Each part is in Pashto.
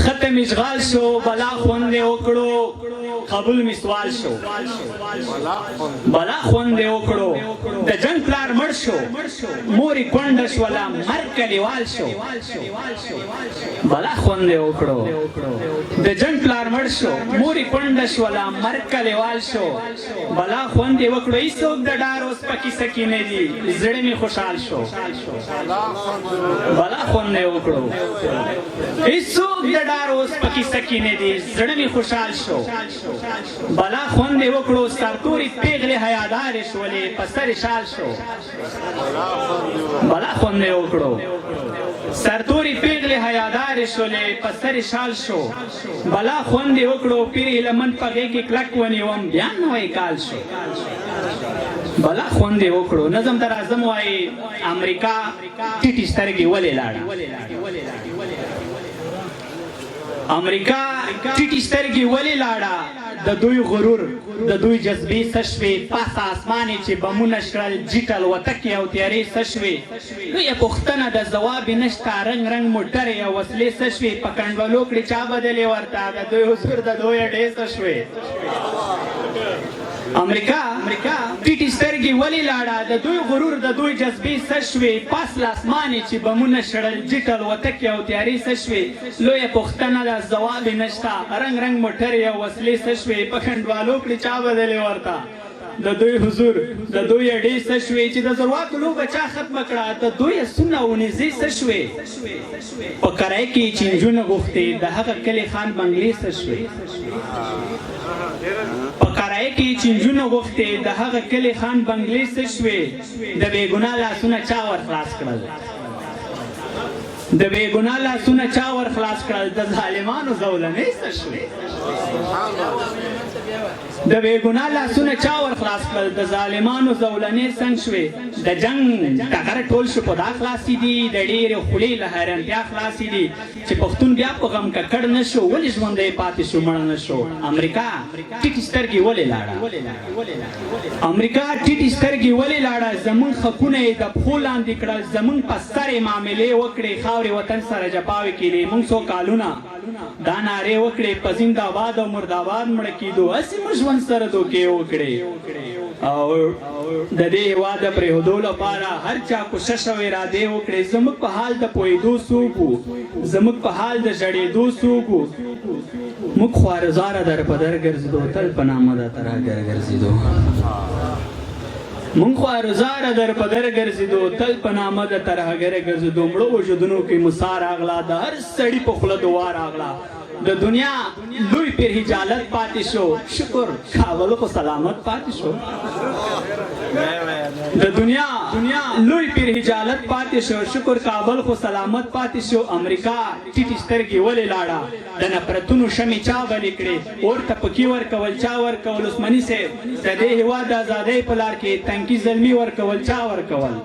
ختم اشغال شو بلا خوند وکړو قبول می سوال شو بلا خوند وکړو د جنگ پلار مړ شو موري کونډ شولا مر کلیوال شو بلا خوند وکړو د جنگ پلار مړ شو موري کونډ شولا مر کلیوال شو بلا خوند وکړو ایڅوک د ډار اوس پکې سکینه دي زړه می خوشحال شو بلا خوند وکړو ایڅوک د ډار اوس پکې سکینه دي زړه می خوشحال شو بلا خوند وکړو سرتوري پیغلې حیادار شولې پسر شال شو بلا خوند وکړو سرتوري پیغلې حیادار شولې پسر شال شو بلا خوند وکړو پیری لمن پغې کې کلک ونیوم بیا نوې کال شو بلا خوند وکړو نظم در اعظم وای امریکا ټیټی سترګې ولې لاړه امریکا ټیټی سترګې ولې لاړه د دوی غرور د دوی جذبې سشوي پاس آسماني چې بمونه شړل جیټل وتکې او تیارې سشوي لویه پوښتنه د ځواب نشته رنګ رنګ موټرې او وسلې سشوي په کنډولو کړې چا بدلې ورته د دوی حضور د دوی اډې سشوي امریکا ټیټی سترګې ولې لاړه د دوی غرور د دوی جذبې سشوي پاس لاسمانې چې بمونه شړل جیټل وتکې او تیارې سشوي لویه پوښتنه د ځواب نشته رنګ رنګ موټرې او وسلې سشوي په کنډوالو کړې چا بدلې ورته د دوی حضور د دوی اډې سشوي چې د زورواکو لوبه چا ختمه کړه د دوی اسونه او نېزې سشوي په کرای کې چې نجونه غوښتې د هغه کلي خان بنګلې سشوي په کرای کې چې نجونه غوښتې د هغه کلي خان بنګلې سشوي د بېګناه لاسونه چا ور خلاص کړل د بېګناه لاسونه چا ور خلاص کړل د ظالمانو زولنې سشوي د بېګناه لاسونه چا ور خلاص کړل د ظالمانو زولنې څنګ شوې د جنګ ټغر ټول شو په دا خلاصې دي د ډېرې خولې له حیرانتیا خلاصې دي چې پښتون بیا په غم ککړ نه شو ولې ژوندی پاتې شو مړه نه شو امریکا ټیټې سترګې ولې لاړه امریکا ټیټې سترګې ولې لاړه زمونږ حقونه یې د پښو لاندې کړل زمونږ په سر یې معاملې وکړې خاورې وطن سره جفاوې کړې موږ څو کالونه دا نارې وکړې په زنده‌باد او مرداباد مړه کېدو هسې موږ ژوند سره دوکې وکړې او د دې هېواد د پرېښودو لپاره هر چا کوشش او ارادې وکړې زموږ په حال د پوهېدو څوک وو زموږ په حال د ژړېدو څوک وو موږ خوارزاره در په در ګرځېدو تل په نامه د ترهګر ګرځېدو مونږ خوارزاره در په در ګرځېدو تل په نامه د ترهګره ګرځېدو مړو وجودونو کې موسی راغله د هر سړي په خوله دعا راغله د دنیا لوی پیر حجالت پاتې شو شکر کابل خو سلامت پاتې شو د دنیا لوی پیر حجالت پاتې شو شکر کابل خو سلامت پاتې شو امریکا ټیټې سترګې ولې لاړه د نفرتونو شمې چا بلې کړې اور ته پکې ورکول چا ورکول عثماني صاحب د دې هېواد د ازادۍ په لار کې تنکي زلمي ورکول چا ورکول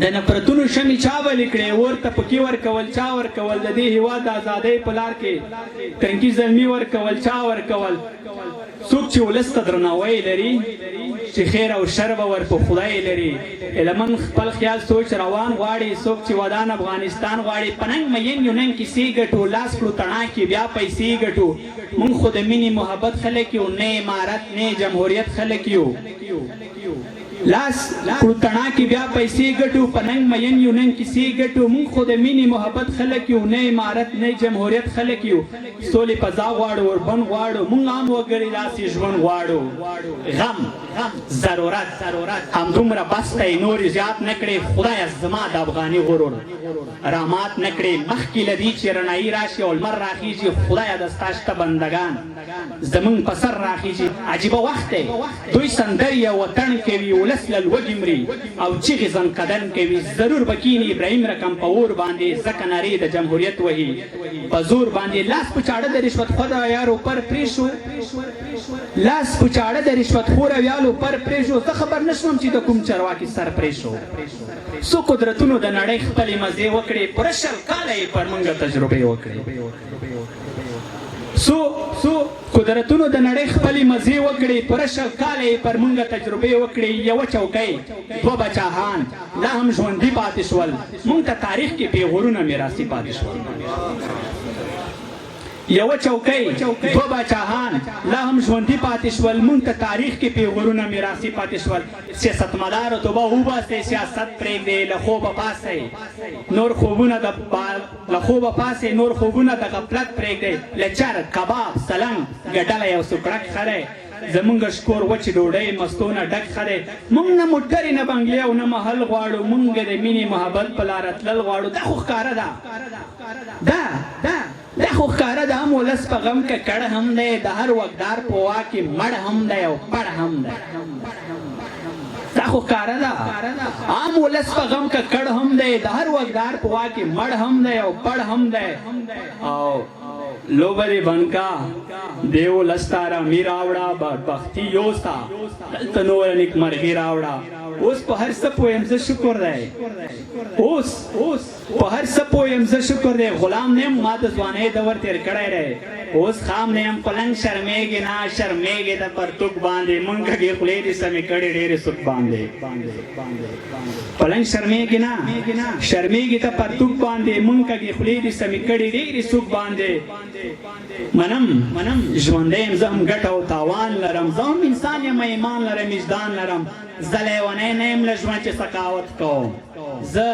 د نفرتونو شمې چا بلې کړې اور ته پکې ورکول چا ورکول د دې هېواد د ازادۍ په لار کې تنکي زلمي ورکول چا ورکول څوک چې ولس ته درناوی لري چې خیر او شر به ور په خدای لري علمن خپل خیال سوچ روان غواړي څوک چې ودان افغانستان غواړي په ننګ مین یو نن کیسې ګټو لاس کړو تڼا کې بیا پیسې ګټو مونږ خو د مینې محبت خلک یو نه امارت نه جمهوریت خلک یو لاس کړو تڼا کې بیا پیسې ګټو په ننګ مین یو نن کیسې ګټو مونږ خو د مینې محبت خلک یو نه امارت نه جمهوریت خلک یو سولې فضا غواړو وربن غواړو مونږ عام وګړي داسې ژوند غواړو غم ضرورت همدومره بس دی نورې زیات نه کړې خدایه زما د افغاني غرور رامات نه کړې مخکې له دې چې رڼایي راشي او لمر راخیږي خدایه د ستا شته بندګان زمونږ په سر راخیږي عجیبه وخت دی دوی سندرې او وطن کوي ولس له لوږې مري او چغې ځنکدن کوي ضرور به کیني ابراهیم رقم په اور باندې ځکه نارې د جمهوریت وهي په زور باندې لاس په چاړه د رشوت خور یارو پر پرې شو لاس په چاړه د رشوت خور یالو پر پرې شو زه خبر نه شوم چې د کوم چرواکي سر پرې شو څو قدرتونو د نړۍ خپلې مزې وکړې پوره 100 کاله یې پر موږ تجربې وکړې سو قدرتونو د نړۍ خپلې مزې وکړې پوره شل کاله یې پر مونږه تجربې وکړې یوه چوکۍ دوه بچاهان لا هم ژوندي پاتې شول مونږ ته تاریخ کې پیغورونه میراثي پاتې شول یوه چوکۍ دوه بچاهان لا هم ژوندي پاتې شول مونږ ته تاریخ کې پیغورونه میراثي پاتې شول سیاستمدارو توبه وباسئ سیاست پرېږدئ له خوبه پاڅئ نور خوبونه د غفلت پرېږدئ له چرګ کباب سلنګ ګډله یو سوکړک ښه دی زمونږ شکور وچې ډوډۍ مستونه ډک ښه دی مونږ نه موټرې نه بنګلې او نه محل غواړو مونږ د مینې محبت په لاره تلل غواړو دا خو ښکاره ده دا خو ښکاره ده هم ولس په غم کې کړ هم دی د هر وګدار په وا کې مړ هم دی او پړ هم دی دا خو ښکاره ده عام ولس په غم کې کړ هم دی د هر وګدار په وا کې مړ هم دی او پړ هم دی او لوبرې بنکا دیو لستارا می راوړه بدبختي یوستا دلته نور نیکمرغي راوړه اوس په هر څه پویم زه شکر دی اوس په هر څه پویم زه شکر دی غلام نیم ما د ځوانۍ دور تېر کړی دی اوس خام نیم پلنګ شرمېږي نه شرمېږي د پرتوک باندې مونږ کې خولې دې سمې کړې ډېرې سوک باندې پلنګ شرمېږي نه شرمېږي ته پرتوک باندې مونږ کې خولې دې سمې کړې ډېرې سوک باندې منم ژوندی یم زه هم ګټه او تاوان لرم زه هم انسان یم ایمان لرم وجدان لرم زه لیونی نه یم له ژوند چې سخاوت کوم زه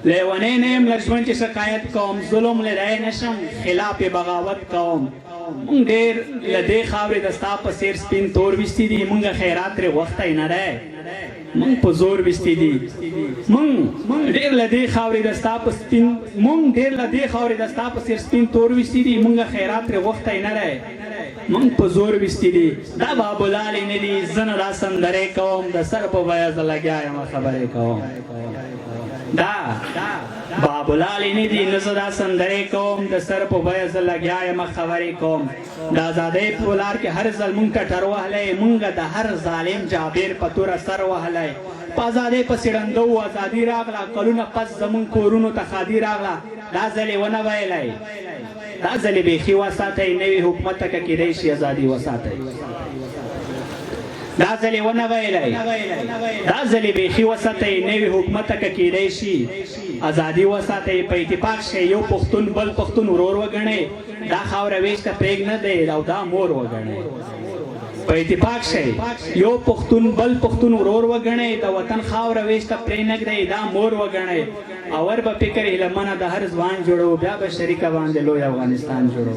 لیونی نه یم له ژوند چې شکایت کوم ظلم لیدی نشم خلاف بغاوت کوم مونږ ډېر له دې خاورې د ستا په څېر سپین تور ویستي دي مونږ خیرات ترې غوښتی نه دی مونږ په زور ویستي دي مونږ ډېر له دې خاورې د ستا په څېر سپین تور ویستي دي مونږ خیرات ترې غوښتی نه دی مونږ په زور ویستي دي دا بابولالې نه دي زه نه دا سندرې کوم د سر په بیه زه لګیا یم خبرې کوم دا بابولالې نه دي نه زه دا سندرې کوم د سر په بیه زه لګیا یم خبرې کوم د ازادۍ په لار کې هر ځل مونږ ټټر وهلی مونږ د هر ظالم جابر په توره سر وهلی په ازادۍ پسې ړنده وو ازادي راغله کلونه پس زمونږ کورونو ته ښادي راغله دا ځل یې ونه ویلی دا ځل یې بیخي وساتئ نوي حکومت ته که کیدی شي ازادي وساتئ دا ځل یې ونه ویلی دا ځل یې بیخي وساتئ نوي حکومت ته که کیدی شي ازادي وساتئ په اتفاق شئ یو پښتون بل پښتون ورور وګڼئ دا خاوره ویش ته پرېږ نه دی او دا مور وګڼئ په اتفاق شئ یو پښتون بل پښتون ورور وګڼئ د وطن خاوره ویش ته پرېنږدئ دا مور وګڼئ اور به فکر هیله منه د هر ځوان جوړو بیا به شریکه باندې لوی افغانستان جوړو